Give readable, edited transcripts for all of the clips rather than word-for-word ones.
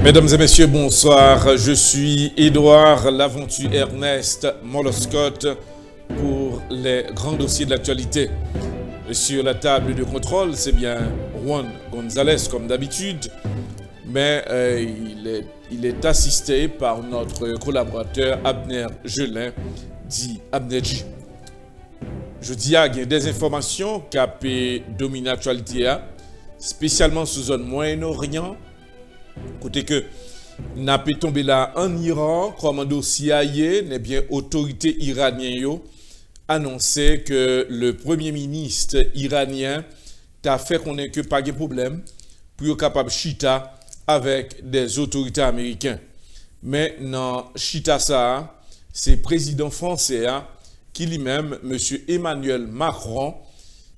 Mesdames et messieurs, bonsoir. Je suis Édouard Laventure Ernest Moloscott pour les grands dossiers de l'actualité. Sur la table de contrôle, c'est bien Juan Gonzalez comme d'habitude, mais il est assisté par notre collaborateur Abner Gelin, dit Abnerji. Je dis qu'il y a des informations qui ont dominé l'actualité, spécialement sous zone Moyen-Orient. Côté que n'a pas tombé là en Iran, commando CIA, n'est bien autorité iranienne annoncé que le premier ministre iranien a fait qu'on n'ait que pas de problème pour être capable de chita avec des autorités américaines. Mais non, chita ça, c'est le président français qui lui-même, M. Emmanuel Macron,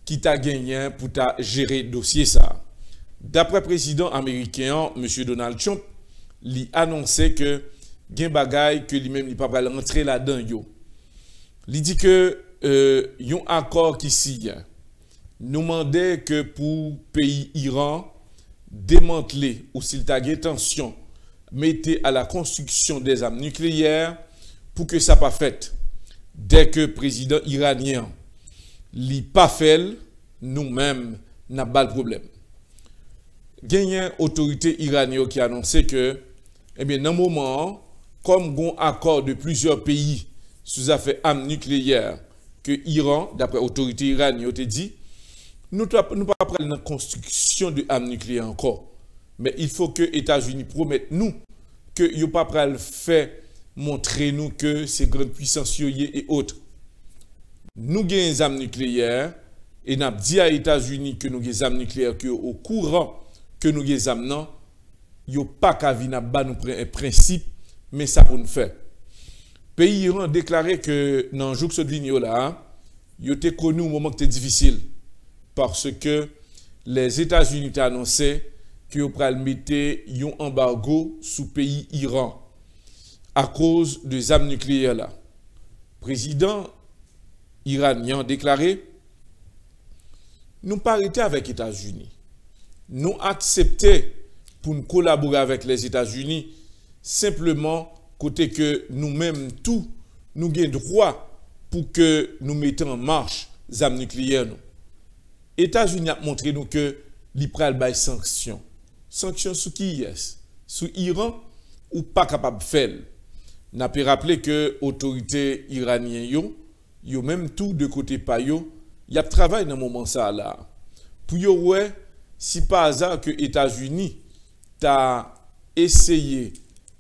qui t'a gagné pour gérer le dossier ça. D'après le président américain, M. Donald Trump, il a annoncé que il y a des choses que lui-même il ne peut pas rentrer là-dedans. Il dit que y a un accord qui signe. Nous demandons que pour le pays Iran, démanteler ou s'il y a des tensions, mettez à la construction des armes nucléaires pour que ça ne soit pas fait. Dès que le président iranien n'a pas fait, nous-mêmes, n'a pas de problème. Il y a une autorité iranienne qui a annoncé que, eh bien, dans un moment, comme il y a un accord de plusieurs pays sous affaires armes nucléaires, que l'Iran, d'après l'autorité iranienne, a dit, nous ne pouvons pas prendre la construction de armes nucléaires encore. Mais il faut que les États-Unis promettent nous que ils ne pas le faire montrer nous que ces grandes puissances et autres. Nous avons des armes nucléaires et nous avons dit aux États-Unis que nous avons des armes nucléaires que au courant que nous les amenons, il n'y a pas qu'à venir un principe, mais ça pour nous faire. Le pays Iran a déclaré que dans le jour de cette ligne là, il était connu au moment que c'était difficile, parce que les États-Unis ont annoncé qu'ils allaient mettre un embargo sous le pays Iran à cause des armes nucléaires là. Le président iranien a déclaré nous pas arrêter avec les États-Unis. Nous accepter pour nous collaborer avec les États-Unis simplement côté que nous-mêmes tout nous avons droit pour que nous mettions en marche les armes nucléaires. Les États-Unis ont montré nous que les pral bay sanctions. Sanctions sur qui est? Sur Iran ou pas capable de faire. N'a pas rappelé que l'autorité iranienne yo même tout de côté pa yo, y a travail dans moment ça là. Pour yo ouais si par hasard que les États-Unis t'a essayé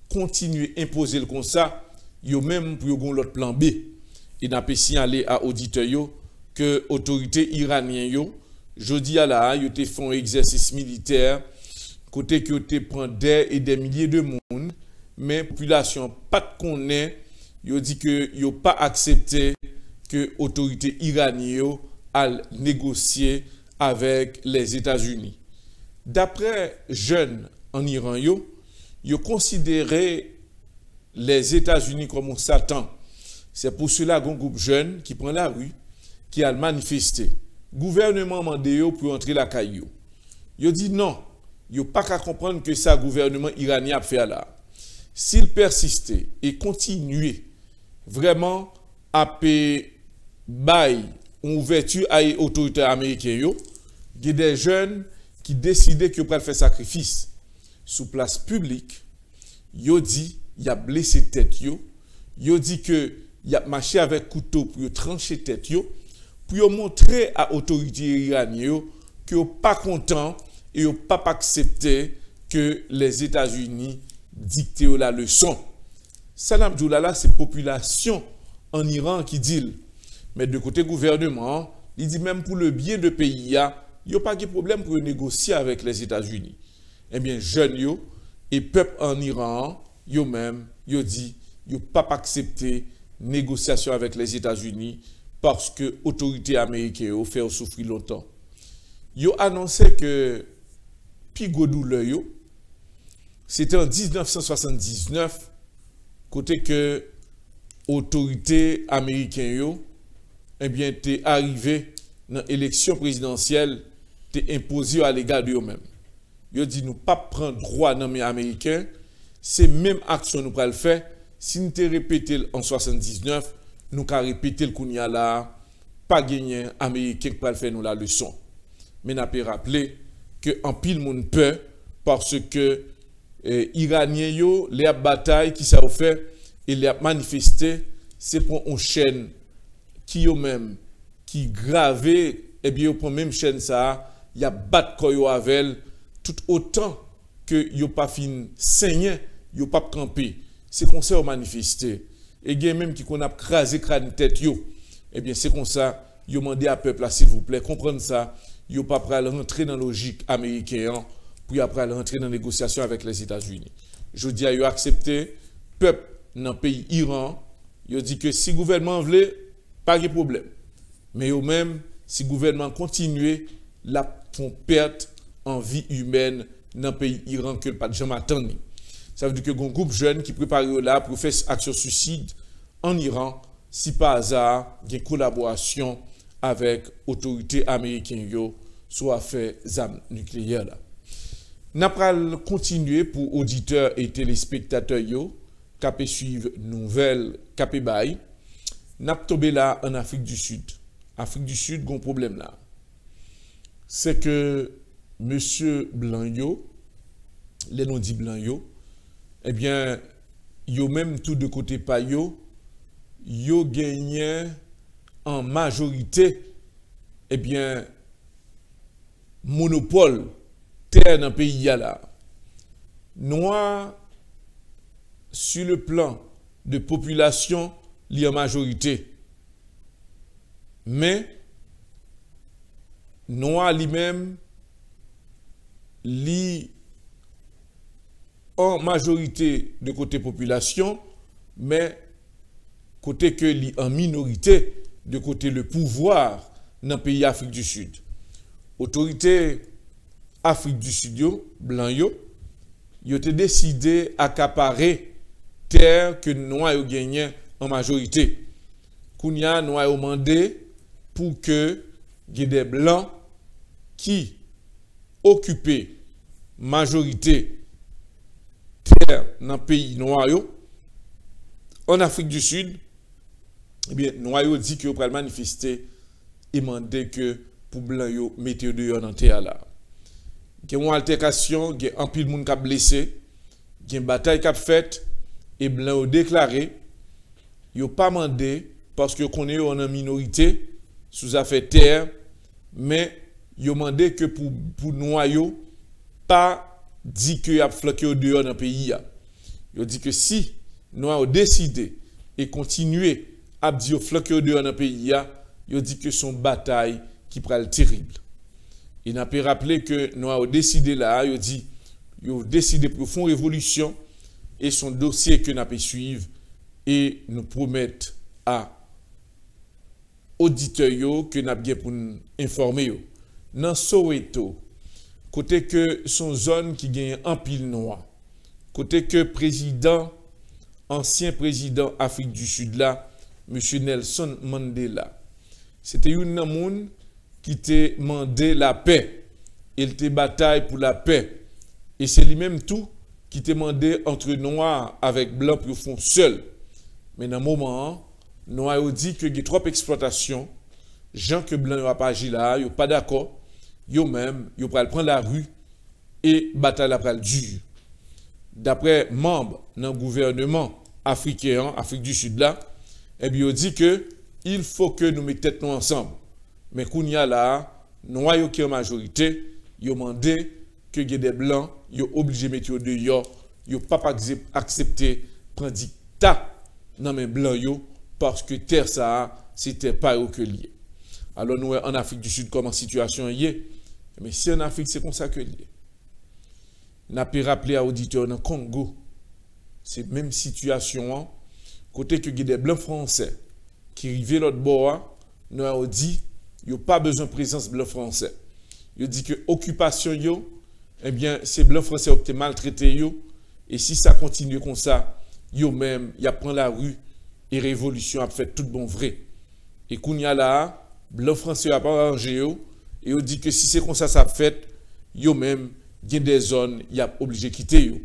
continuer à imposer le comme ça, yo même pour yon l'autre plan B. Et n'a pas signalé à auditeur yo que autorité iranienne yo jodi à la yo te font exercice militaire côté que te prend des et des milliers de monde mais population pas de connaît yo dit que yo pas accepté que autorité iranienne a négocié avec les États-Unis. D'après jeunes en Iran, ils considéré les États-Unis comme un Satan. C'est pour cela qu'un groupe jeune qui prend la rue, qui a manifesté. Le gouvernement a demandé pour entrer la caillou. Ils dit non, ils n'ont pas qu'à comprendre que ça, le gouvernement iranien a fait là. S'il persistait et continuait vraiment à bailler une ouverture à l'autorité américaine, il y a des jeunes qui décidaient qu'ils allaient faire sacrifice sous place publique. Ils dit il a blessé tête ils dit que il a marché avec couteau pour trancher tête pour montrer à l'autorité iranienne qu'ils sont pas contents et ils pas accepté que les États-Unis dictent la leçon. Salam Djoulala, c'est la population en Iran qui dit. Mais de côté gouvernement, il dit même pour le bien de pays, il n'y a pas de problème pour négocier avec les États-Unis. Eh bien, jeunes et peuple en Iran, yo même, yo dit, yo pas accepté négociation avec les États-Unis parce que l'autorité américaine a fait souffrir longtemps. Yo annoncé que Pigodou le c'était en 1979, côté que l'autorité américaine eh bien, t'es arrivé dans l'élection présidentielle, t'es imposé à l'égard de eux-mêmes. Yo dit nous pas prendre droit dans les américains, c'est même action nous pral le faire. Si nous te répété en 79, nous ka répéter le kounya là, pas gagner américain qui pral faire nous la leçon. Mais n'a pas rappeler que en pile monde peur parce que Iranien yo les bataille qui ça fait et les manifesté, c'est pour une chaîne qui yo même qui gravé et bien pour même chaîne ça, y a battre koyo avec tout autant que yo pas fin saigner, yo pas camper. C'est comme ça au manifester. Et gen même qui qu'on a crasé crâne tête yo. Eh bien c'est comme ça, yo mandé à peuple s'il vous plaît, comprendre ça, yo pas pral rentrer dans logique américaine pour après rentrer dans négociation avec les États-Unis. Je dis à yo accepter peuple dans pays Iran, yo dit que si gouvernement veut pas de problème. Mais yo même si gouvernement continue la font perte en vie humaine dans le pays Iran que pas de jamais attendre. Ça veut dire que un groupe jeune qui prépare là pour faire action suicide en Iran si par hasard il y a une collaboration avec autorités américaines yo soit fait armes nucléaires là. N'a pas continuer pour auditeurs et téléspectateurs yo capé suivre nouvelle capé bail. N'a tombé là en Afrique du Sud. Afrique du Sud gon problème là. C'est que monsieur Blanc les non dit Blanc eh bien yo même tout de côté pa yo gagné en majorité eh bien monopole terre dans le pays là. Noir sur le plan de population li en majorité. Mais noir lui-même li en majorité de côté population, mais côté que li en minorité de côté le pouvoir dans le pays Afrique du Sud. Autorité Afrique du Sud yo, blanc yo te décidé accaparer terre que noir yo gagné en majorité. Kounya noir yo mandé pour que y ait des blancs qui occupent majorité terre dans le pays noir en Afrique du Sud. Eh bien noir yo dit que yo pral manifester et mandé que pour blanc yo mette dehors dans terre là. Il y a une altercation, il y a un pile de monde qui a blessé, il y a une bataille qui a faite, et blanc a déclaré, il n'a pas demandé, parce que qu'on est en minorité, sous affaire terre, mais il a demandé que pour noyau, pas dit qu'il a floqué dehors dans le pays. Il a dit que si nous avons décidé et continué à dire floqué dehors dans le pays, il a dit que son bataille qui prend le terrible. Il n'a pas rappelé que nous avons décidé là, il a dit, il a décidé pour faire une révolution et son dossier que nous avons suivre et nous promettre à auditeurs que nous avons pour nous informer. Dans Soweto, côté que son zone qui gagne en pile noir, côté que ancien président Afrique du Sud là, M. Nelson Mandela, c'était une monde qui t'a demandé la paix. Il t'a bataille pour la paix. Et c'est lui-même tout qui t'a demandé entre noirs avec blanc pour fond seul. Mais dans le moment, noirs ont dit que il y a trop d'exploitation. Gens que blanc n'a pas agi là, ils sont pas d'accord. Ils même, ils prennent prendre la rue et bataille la pral dur. D'après membres dans le gouvernement africain, Afrique du Sud là, eh bien, ils dit que il faut que nous mettions tête nous ensemble. Mais kounya là, noyau qui en majorité, yo mandé que des blancs, yo obligé mettre dehors, yo pas accepté prendre dictat dans mes blancs yo parce que terre ça c'était pas eux que lié. Alors nous en Afrique du Sud comment situation est, mais si en Afrique c'est comme ça que lié. N'a pas rappelé à auditeurs dans Congo, c'est même situation côté que des blancs français qui rivaient l'autre bord, nous a dit il n'y a pas besoin de présence blanc français. Il dit que occupation yo, eh bien, c'est blanc français qui ont maltraité yo. Et si ça continue comme ça, yo même, il a pris la rue et révolution a fait tout bon vrai. Et kounya là, blanc français a pas arrangé yo. Et il dit que si c'est comme ça, ça fait, yo même, il y a des zones, il y a obligé de quitter.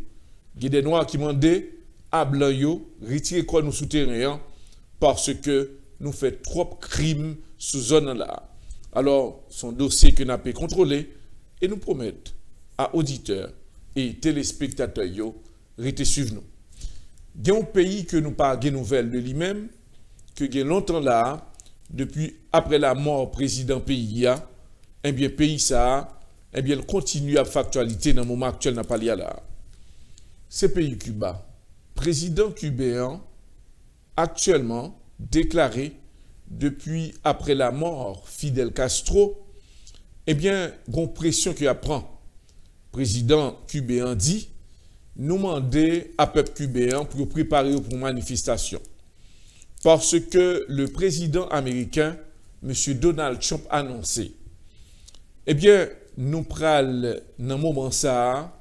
Il y a des noirs qui demandent à blanc, retirer quoi nous souterrains parce que nous faisons trop de crimes sous zone là. Alors, son dossier que nous avons contrôlé et nous promettons à auditeurs et téléspectateurs de suivre nous. Il y a un pays que nous pas de nouvelles de lui-même, que il y a longtemps là, depuis après la mort président pays, eh bien pays ça, eh bien il continue à faire actualité dans le moment actuel n'a pas lié là. C'est pays Cuba. Président cubain actuellement déclaré depuis après la mort Fidel Castro, eh bien, une pression qu'il apprend. Président cubain dit, nous demander à peuple cubain pour préparer pour une manifestation. Parce que le président américain, M. Donald Trump, a annoncé, eh bien, nous prenons dans un moment ça,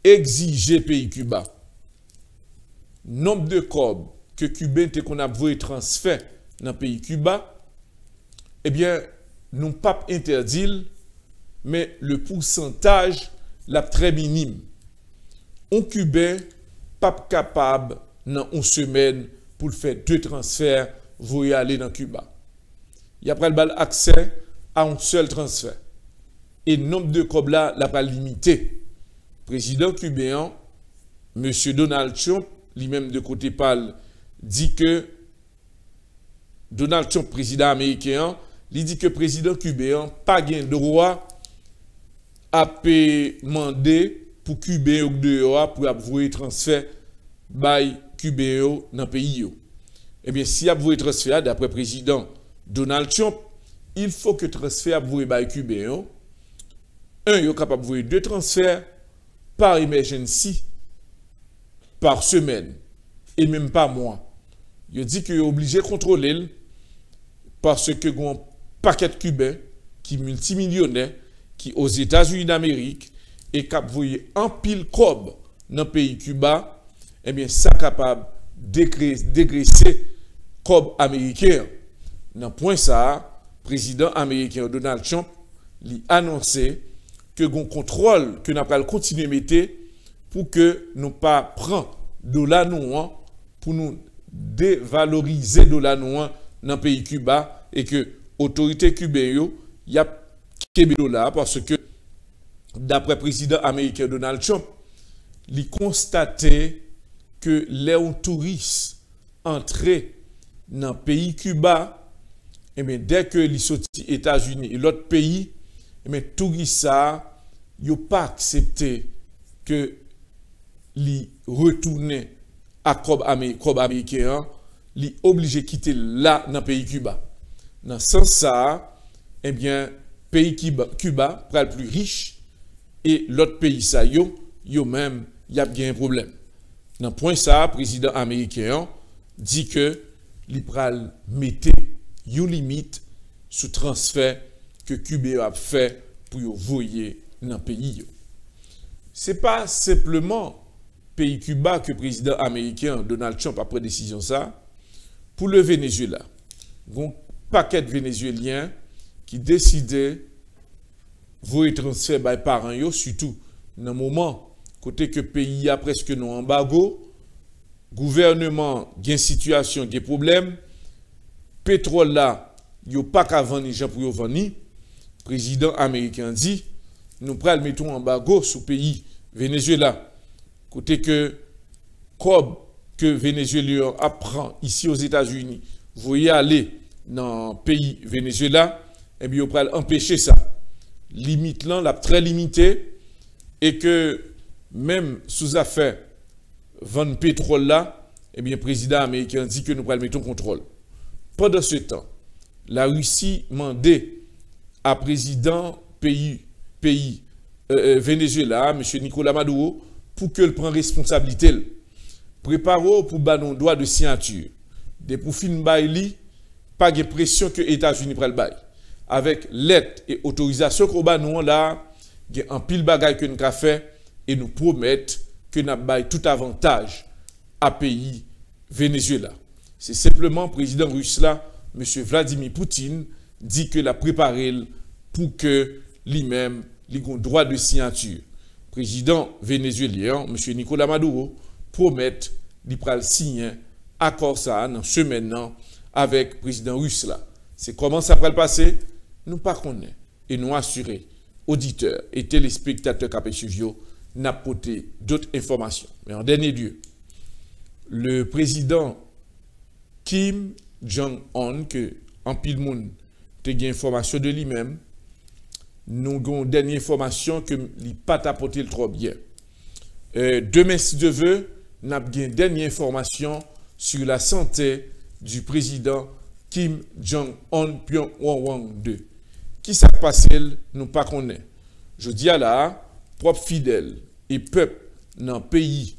exiger pays Cuba. Nombre de cobs que Cubains qu'on a voulu transfert dans le pays Cuba, eh bien, nous pas interdit, mais le pourcentage est très minime. Un Cubain pas capable dans une semaine pour faire 2 transferts, vous aller dans Cuba. Il y a pas accès à un seul transfert. Et le nombre de cobs là n'a pas limité. Président cubain, M. Donald Trump, lui-même de côté parle, dit que Donald Trump, président américain, il dit que le président cubain pas gain droit à demander pour Cubain ou dehors pour avouer transfert by Cubain dans le pays. Eh bien, si avouer transfert d'après le président Donald Trump, il faut que transfert avoué by Cubain, il est capable d'avouer 2 transferts par emergency par semaine et même pas mois. Il dit qu'il est obligé de contrôler parce que un paquet de Cubains qui multimillionnaires qui aux États-Unis d'Amérique et qui voyé en pile cob dans le pays Cuba, eh bien ça capable dégraisser cob américain. Dans point ça, président américain Donald Trump a annoncé que un contrôle que nous allons continuer à mettre pour que nous pas prendre dollar noir pour nous dévaloriser dollar noir dans le pays Cuba et que l'autorité cubaine y a Québec dollar parce que d'après le président américain Donald Trump, il constaté que les touristes entrés dans le pays Cuba, et bien dès que les sortis États-Unis et l'autre pays, et bien touristes ça, n'ont pas accepté que les retourner à Cob américain, les obligé de quitter là dans le pays Cuba. Dans ce sens ça, eh bien pays Cuba est le plus riche et l'autre pays ça yo même y a bien un problème. Dans point ça, le président américain dit que il pral mettre une limite sous transfert que Cuba a fait pour voyer dans le pays. Ce n'est pas simplement pays Cuba que le président américain Donald Trump a pris décision ça. Pour le Venezuela, un paquet de Vénézuéliens qui décidaient de transférer par parents, surtout dans le moment côté que le pays a presque non embargo, gouvernement a une situation, des problèmes, pétrole là, il n'y a pas qu'à vendre les gens pour vendre. Le président américain dit, nous prenons mettre un embargo sur le pays Venezuela. Côté que, comme que Venezuela apprend ici aux États-Unis, vous voyez aller dans le pays Venezuela, et bien, on va empêcher ça. Limite là, la très limitée, et que même sous affaire vendre pétrole là, eh bien, le président américain dit que nous allons mettre en contrôle. Pendant ce temps, la Russie demandait à président Venezuela, M. Nicolas Maduro, pour qu'il prenne responsabilité. Préparez pour un droit de signature. Des pour fin baili, pas de pression que les États-Unis prennent le bail. Avec l'aide et autorisation qu'on a nous là, il y a un pile bagaille que nous avons fait et nous promettent que nous avons tout avantage à pays Venezuela. C'est simplement le président russe là, M. Vladimir Poutine, dit que l'a préparé pour que lui-même ait un droit de signature. président vénézuélien, M. Nicolas Maduro, promet d'y signer accord ça dans semaine avec le président russe là. C'est comment ça va le passer? Nous pas connaître et nous assurer auditeurs et téléspectateurs qui suivent n'apporter d'autres informations. Mais en dernier lieu, le président Kim Jong-un, que en pile monde te gain information de lui-même, nous avons une dernière information que il pas apporté trop bien. Demain si Dieu veut, nous avons une dernière information sur la santé du président Kim Jong-un Pyongyang 2. Qui s'est passé, nous pas connaît. Je dis à la propre fidèle et peuple dans le pays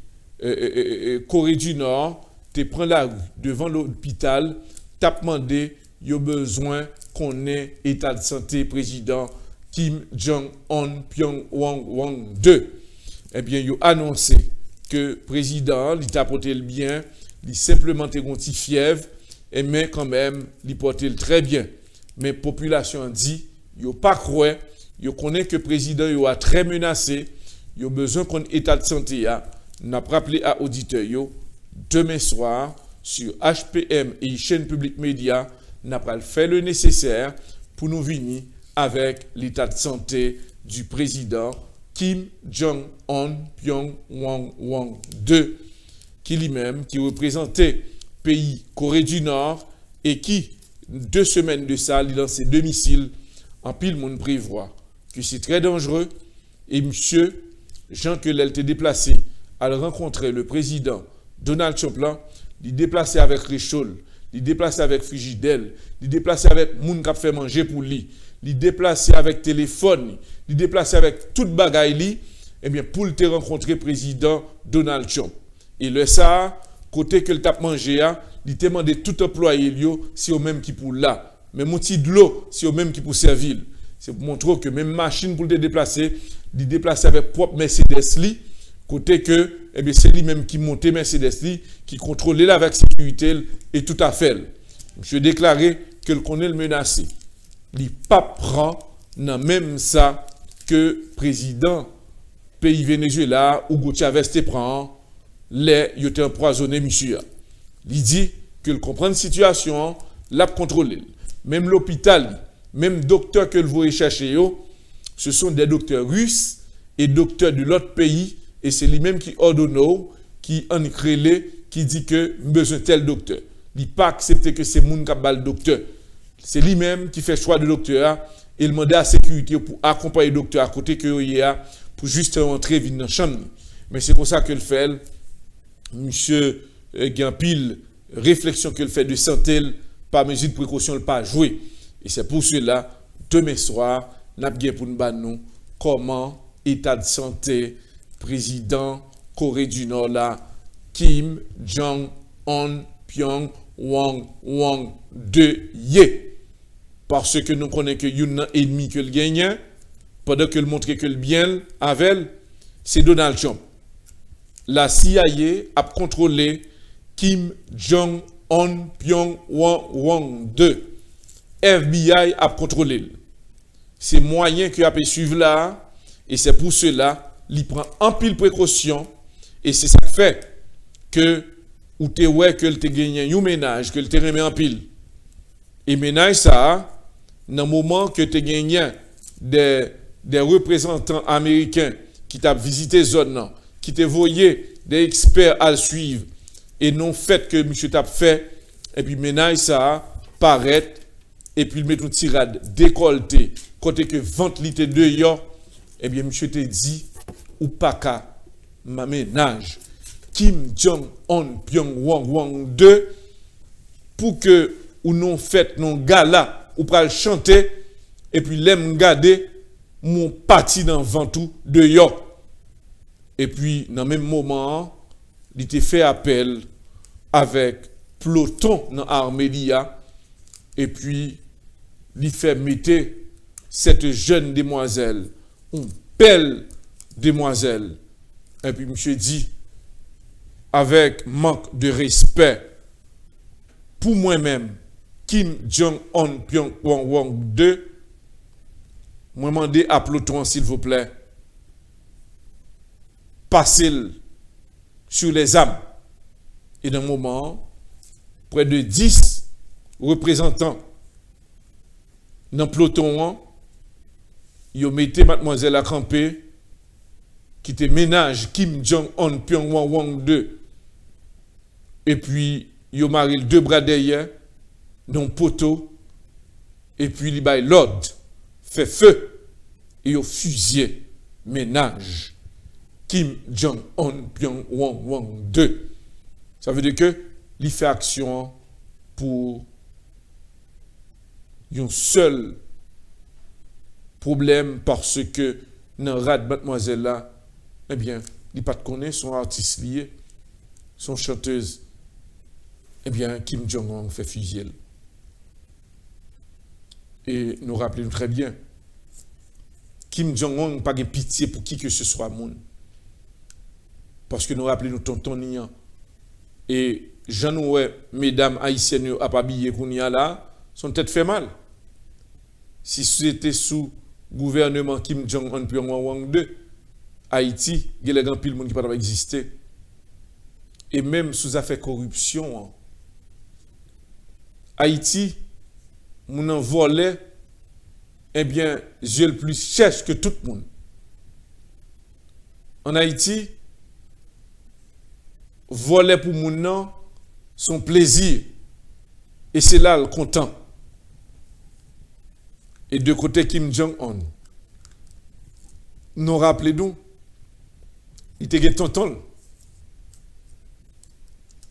Corée du Nord, te prend la rue devant l'hôpital, t'as demandé, il y a besoin qu'on ait état de santé président Kim Jong-un Pyongyang 2. Eh bien, il a annoncé que le président, il t'a porté le bien, il simplement te gonti fièvre, mais quand même, il porté le très bien. Mais la population dit, il a pas croire, il connaît que le président il a très menacé, il a besoin qu'on ait état de santé. N'a rappelé à auditeurs demain soir sur HPM et chaîne publique média, n'a pas fait le nécessaire pour nous venir avec l'état de santé du président Kim Jong-un Pyongyang 2, qui lui-même, qui représentait pays Corée du Nord et qui, 2 semaines de ça, il dans ses domiciles, en pile monde prévoit que c'est très dangereux et monsieur Jean que l'elle était déplacé à rencontrer le président Donald Trump, il déplacé avec Réchol, il déplacé avec Frigidel, il déplacé avec moun qui a fait manger pour lui, il déplacé avec téléphone, il déplacé avec toute bagaille, eh bien pour te rencontrer président Donald Trump. Et le ça, côté que le tape manger, il te demandé tout employé si au même qui pour là, mais mon petit de l'eau si au même qui pour servir. C'est pour montrer que même machine pour te déplacer, il déplacer avec propre Mercedes li. Côté que, eh bien, c'est lui-même qui montait Mercedes, qui contrôlait la sécurité et tout à fait. Je déclaré que le connaît menacé. Il pas prend dans même ça que président pays Venezuela Hugo Chavez te prend les il était empoisonné monsieur. Il dit que le comprend la situation, l'a contrôlé. Même l'hôpital, même docteur que le vous recherchez ce sont des docteurs russes et docteurs de l'autre pays. Et c'est lui-même qui ordonne, qui en crée, qui dit que besoin de tel docteur. Il n'a pas accepté que c'est moun qui a le docteur. C'est lui-même qui fait choix de docteur et il demande à la sécurité pour accompagner le docteur à côté que il a pour juste rentrer dans la chambre. Mais c'est pour ça que le fait, monsieur Gampil, réflexion que le fait de santé, par mesure de précaution, le pas jouer. Et c'est pour cela, demain soir, nous avons pour nous comment état de santé président Corée du Nord là, Kim Jong-un Pyongyang 2 yé. Parce que nous connaissons que yon ennemi que le gagne, pendant que le montre que le bien avec, c'est Donald Trump. La CIA a contrôlé Kim Jong-un Pyongyang 2. FBI a contrôlé. C'est moyen que a pu suivre là, et c'est pour cela il prend en pile précaution et c'est ça qui fait que ou te ouais que te gagné un ménage que te remet en pile et ménage ça dans le moment que te gagné des représentants américains qui t'a visité zone qui te voyé des experts à le suivre et non fait que monsieur t'a fait et puis ménage ça paraît et puis il met une tirade décolleté côté que vente l'ité dehors et bien monsieur te dit ou pas qu'à ma ménage Kim Jong-un Pyongyang 2 pour que ou non fait non gala ou pral chanter et puis l'aime garder mon parti dans ventou de yo et puis dans le même moment il était fait appel avec peloton dans l'armée et puis il fait mettre cette jeune demoiselle une belle demoiselle. Et puis, monsieur dit, avec manque de respect pour moi-même, Kim Jong-un Pyongyang 2, moi demandé à peloton, s'il vous plaît, passer sur les âmes. Et d'un moment, près de 10 représentants dans le peloton, ils ont mis mademoiselle à camper, qui était ménage Kim Jong-un Pyongyang 2. Et puis, ils ont marié deux bras derrière, dans le poteau, et puis ils ont l'ordre, fait feu, et ils ont fusillé ménage Kim Jong-un Pyongyang 2. Ça veut dire que il fait action pour un seul problème parce que dans le rad mademoiselle là, eh bien, il pas de connaître son artiste lié, son chanteuse, eh bien, Kim Jong-un fait fusiller. Et nous rappelons très bien, Kim Jong-un n'a pas de pitié pour qui que ce soit monde. Parce que nous rappelons tonton Nian. Et Jean-Noué, mesdames haïtiennes, à pas habillé qu'on y a là, son tête fait mal. Si c'était sous gouvernement Kim Jong-un Pyongyang 2, Haïti, il y a des pile monde qui pas exister. Et même sous affaire corruption, Haïti, mon en volé, eh bien, j'ai le plus cher que tout le monde. En Haïti, voler pour mon nom, son plaisir. Et c'est là le content. Et de côté Kim Jong-un, nous rappelons, il était tonton,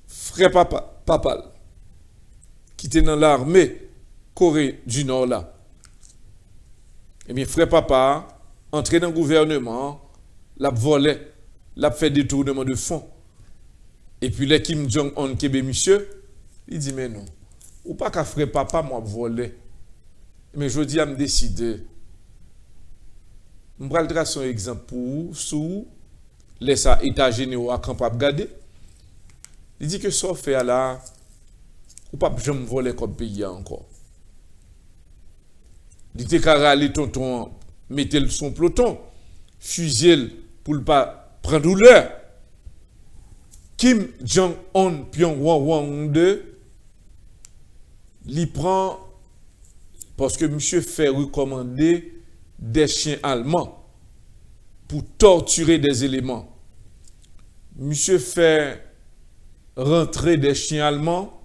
frère papa, qui était dans l'armée Corée du Nord là. Eh bien, frère papa, entré dans le gouvernement, l'a volé, l'a fait détournement de fonds. Et puis, les Kim Jong-un, qui est monsieur, il dit, mais non, ou pas qu'à frère papa, moi, volé. Mais je dis à me décider. Je vais tracer un exemple pour vous, sous les états généraux à Campab Gade. Il dit que ça fait là, ou pas jamais voler comme pays encore. Il dit qu'à râler tonton, mettez son peloton, fusille pour ne pas prendre douleur. Kim Jong-un Pyongyang 2, il prend parce que monsieur fait recommander des chiens allemands pour torturer des éléments. Monsieur fait rentrer des chiens allemands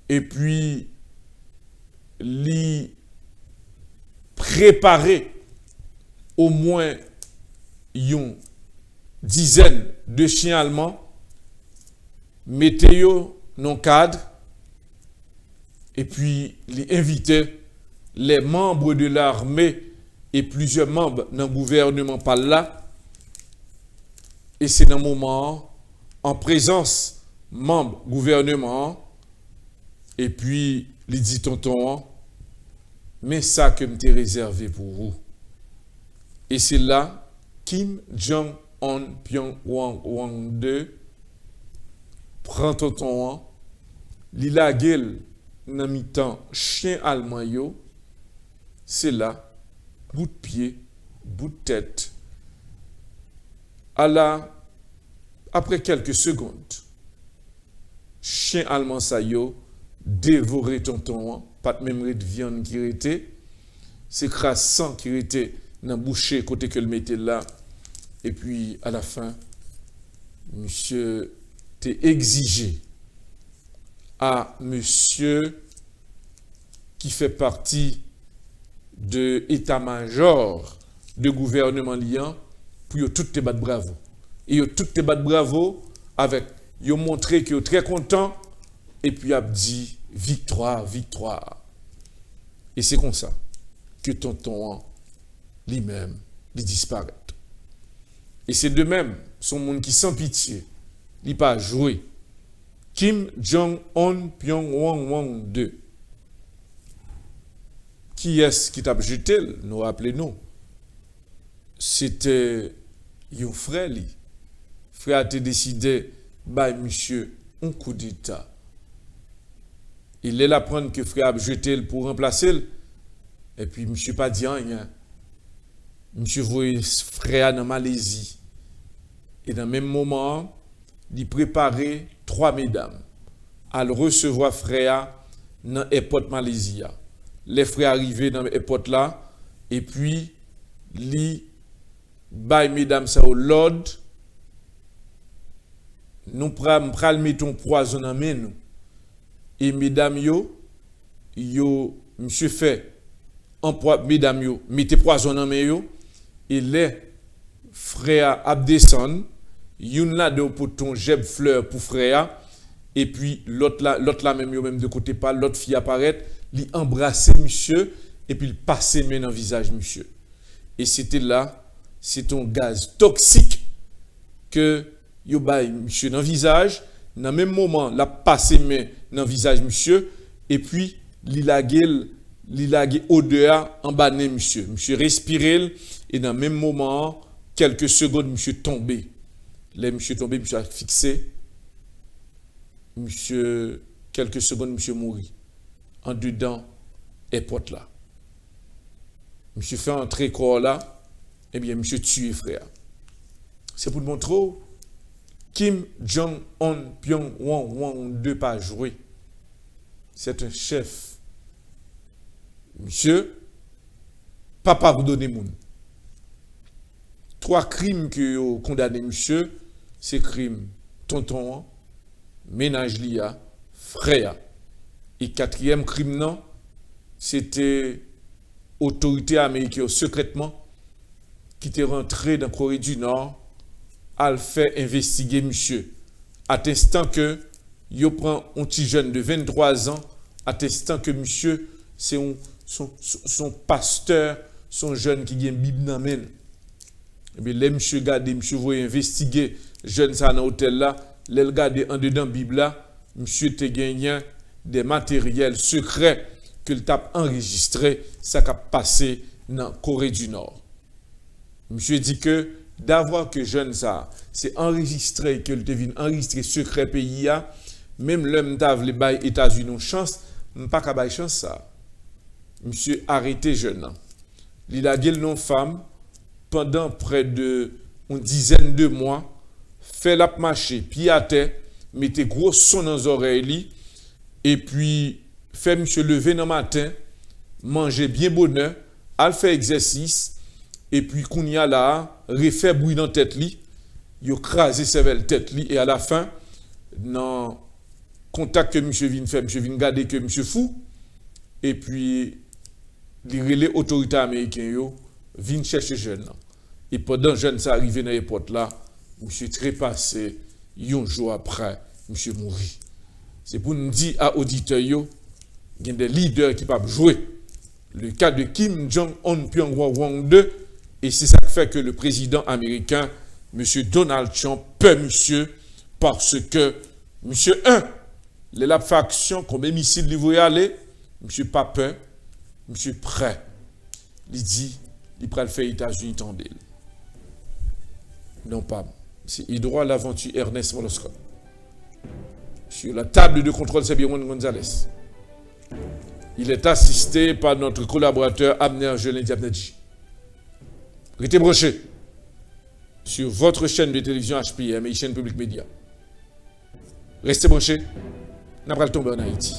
et puis lui préparer au moins une dizaine de chiens allemands, mettez-yo dans le cadre, et puis les inviter les membres de l'armée et plusieurs membres dans le gouvernement par là. Et c'est dans le moment, en présence, membres gouvernement, et puis les dit tonton, mais ça que m'était réservé pour vous. Et c'est là, Kim Jong-un Pyongyang 2 prend tonton, il a gueule dans mi-temps chien allemand yo, c'est là, bout de pied, bout de tête. Après quelques secondes, chien allemand ça yo, dévoré tonton, pas de même de viande qui était, c'est crassant qui était dans boucher côté que le mettait là. Et puis, à la fin, monsieur t'est exigé à monsieur qui fait partie de l'état-major de gouvernement liant pour toutes tes battre bravo. Et toutes tes battre bravo avec, ils ont montré qu'ils sont très contents et puis ils ont dit victoire, victoire. Et c'est comme ça que tonton lui-même, il disparaît. Et c'est de même, son monde qui sans pitié, il n'a pas joué. Kim Jong-un Pyongyang 2. Qui est-ce qui t'a jeté? Nous rappelons. C'était un frère. Frère a décidé, bah, monsieur, un coup d'état. Il est là prendre que frère a jeté pour remplacer. Et puis, monsieur pas dit rien. Monsieur voyait frère dans Malaisie. Et dans le même moment, il préparait 3 mesdames à le recevoir frère dans l'aéroport Malaisie. Les frères arrivaient dans l'aéroport là, et puis, li bay mesdames ça au l'ordre, nous pral mettons poison en main nous. Et mesdames yo monsieur fait mesdames yo mettez poison en main yo, et les frères abdescend, yon là de pour ton jeb fleur pour frère, et puis l'autre là même yo même de côté pas, l'autre fille apparaît, li embrasser monsieur et puis il passait main dans le visage monsieur. Et c'était là, c'est un gaz toxique que yo bay monsieur dans le visage, dans le même moment la passé main dans le visage monsieur, et puis li lage odeur en bas de monsieur. Monsieur respirait, et dans le même moment, quelques secondes, monsieur tombé. Là, monsieur tombé, monsieur a fixé. Monsieur, quelques secondes, monsieur mourit. En dedans, airport là. Monsieur fait entrer corps là, eh bien, monsieur tué, frère. C'est pour le montrer, Kim Jong-un Pyongyang 2 pas joué. C'est un chef. Monsieur, papa vous donne moun. 3 crimes que vous condamnez, monsieur, c'est crime tonton, ménage lia, frère. Et 4e crime, non, c'était autorité américaine secrètement qui était rentré dans la Corée du Nord, à fait investiguer monsieur, attestant que il prend un petit jeune de 23 ans, attestant que monsieur, c'est son pasteur, son jeune qui vient Bible dans la main. Et bien, les monsieur gardé, monsieur voulait investiguer jeune ça dans l'hôtel là, les gardé en dedans Bible là, monsieur te gagné des matériels secrets que le tap enregistré, ça a passé dans la Corée du Nord. Monsieur dit que d'avoir que jeune ça, c'est enregistré, que le devine enregistré secret pays, même l'homme d'ave les bail États-Unis ont chance, pas qu'à bail chance ça. Monsieur arrêté jeune. Il a gueule non femme pendant près de une dizaine de mois, fait la marcher, pied à terre, mettez gros son dans les oreilles, et puis fait monsieur lever dans le matin, manger bien bonheur, al faire exercice, et puis qu'on y a là, refait bruit dans la tête li, yo crasé cervelle tête li, et à la fin, dans contact que monsieur vient faire, monsieur vient garder que monsieur fou, et puis les autorités américaines viennent chercher jeune. Et pendant que jeune ça arrivé dans l'aéroport là, monsieur trépassé, un jour après, monsieur mourit. C'est pour nous dire à auditeurs, il y a des leaders qui peuvent jouer. Le cas de Kim Jong-un Pyongyang 2, et c'est ça qui fait que le président américain, monsieur Donald Trump, peut monsieur, parce que monsieur 1, les factions comme missile il veut aller, monsieur pas peur, monsieur prêt. Il dit, il prend le fait États-Unis tendez. Non pas. C'est Hydroit l'aventure Ernest Molosco. Sur la table de contrôle, c'est Biron Gonzalez. Il est assisté par notre collaborateur Abner Jelin Diabnedji. Restez branchés sur votre chaîne de télévision HPM et chaîne publique média. Restez branchés. N'a pas le tomber en Haïti.